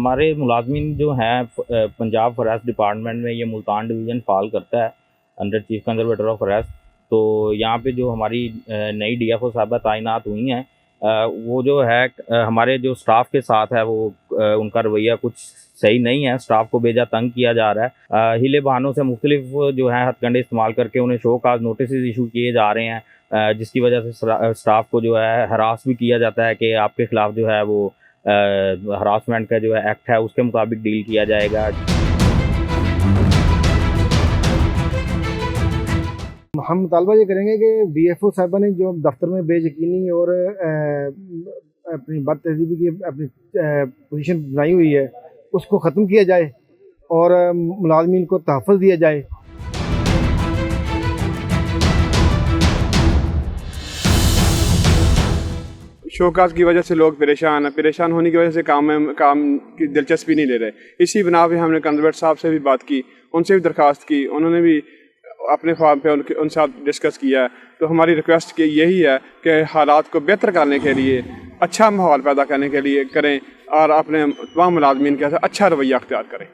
हमारे मुलाजमीन जो हैं पंजाब फॉरेस्ट डिपार्टमेंट में ये मुल्तान डिवीज़न फॉल करता है under chief conservator of forest. तो यहाँ पे जो हमारी नई डीएफओ साहबा तैनात हुई हैं, वो जो है हमारे जो स्टाफ के साथ है वो उनका रवैया कुछ सही नहीं है। स्टाफ को बेजा तंग किया जा रहा है। हीले बहानों से मुख्तलिफ जो है हथकंडे इस्तेमाल करके उन्हें शो काज नोटिस इशू किए जा रहे हैं, जिसकी वजह से स्टाफ को जो है हरास भी किया जाता है कि आपके खिलाफ जो है वो हरासमेंट का जो है एक्ट है उसके मुताबिक डील किया जाएगा। हम मुतालबा ये करेंगे कि डीएफओ साहबा ने जो दफ्तर में बेयकीनी और अपनी बद तहजीबी की अपनी पोजीशन बनाई हुई है उसको ख़त्म किया जाए और मुलाजमीन को तहफ़्फ़ुज़ दिया जाए। शोकाज की वजह से लोग परेशान होने की वजह से काम की दिलचस्पी नहीं ले रहे। इसी बिना पे हमने कंजर्वेटर साहब से भी बात की, उनसे भी दरख्वास्त की, उन्होंने भी अपने फॉर्म पे उनके साथ डिस्कस किया। तो हमारी रिक्वेस्ट की यही है कि हालात को बेहतर करने के लिए, अच्छा माहौल पैदा करने के लिए करें और अपने तमाम मुलाजमीन के साथ अच्छा रवैया अख्तियार करें।